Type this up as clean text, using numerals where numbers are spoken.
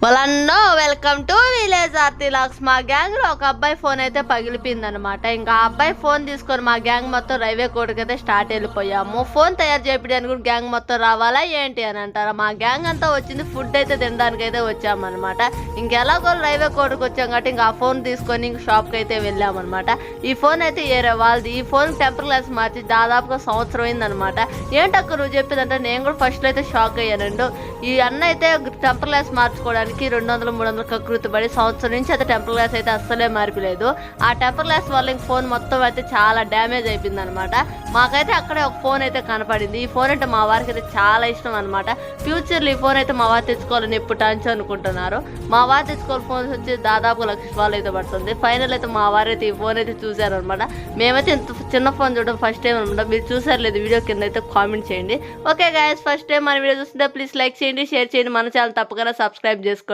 వాళ్ళన్నో welcome to village ఆర్తి లాక్స్. మా గ్యాంగ్ లో ఒక అబ్బాయి ఫోన్ అయితే పగిలిపోయింది అనమాట. ఇంకా ఆ అబ్బాయి ఫోన్ తీసుకొని మా గ్యాంగ్ మొత్తం రైల్వే కోర్టుకి అయితే స్టార్ట్ వెళ్ళిపోయాము. ఫోన్ తయారు చేయడానికి కూడా గ్యాంగ్ మొత్తం రావాలా ఏంటి అని అంటారా. మా గ్యాంగ్ అంతా వచ్చింది ఫుడ్ అయితే తినడానికి అయితే వచ్చామన్నమాట. ఇంకెలాగో రైల్వే కోర్టుకి వచ్చాం కాబట్టి ఇంకా ఆ ఫోన్ తీసుకొని ఇంక షాప్కి అయితే వెళ్ళామన్నమాట. ఈ ఫోన్ అయితే ఏరే వాళ్ళది. ఈ ఫోన్ టెంపర్ గ్లాస్ మార్చి దాదాపుగా సంవత్సరం అయిందనమాట. ఏంటక్క నువ్వు చెప్పిందంటే నేను కూడా ఫస్ట్ అయితే షాక్ అయ్యానండు. ఈ అన్న అయితే టెంపర్ గ్లాస్ మార్చుకోవడానికి 200-300 కకృతి పడి సంవత్సరం నుంచి అయితే టెంపర్ గ్లాస్ అయితే అస్సలే మార్పిలేదు. ఆ టెంపర్ గ్లాస్ వల్ల ఇంక ఫోన్ మొత్తం అయితే చాలా డ్యామేజ్ అయిపోయింది అనమాట. మాకైతే అక్కడే ఒక ఫోన్ అయితే కనపడింది. ఈ ఫోన్ అంటే మా వారికి అయితే చాలా ఇష్టం అనమాట. ఫ్యూచర్లో ఈ ఫోన్ అయితే మా వారు తెచ్చుకోవాలని ఎప్పుడు టంచు అనుకుంటున్నారు. మా వారు తెచ్చుకోవాలి ఫోన్ వచ్చి దాదాపు ₹1,00,000 అయితే పడుతుంది. ఫైనల్ అయితే మా వారు అయితే ఈ ఫోన్ అయితే చూసారు అనమాట. మేమైతే ఇంత చిన్న ఫోన్ చూడడం ఫస్ట్ టైం అనమాట. మీరు చూసారు లేదు వీడియో కింద అయితే కామెంట్ చేయండి. ఓకే గైస్, ఫస్ట్ టైం మన వీడియో చూస్తుంటే ప్లీజ్ లైక్ చేయండి, షేర్ చేయండి, మన ఛానల్ తప్పకుండా సబ్స్క్రైబ్ చేసుకోండి.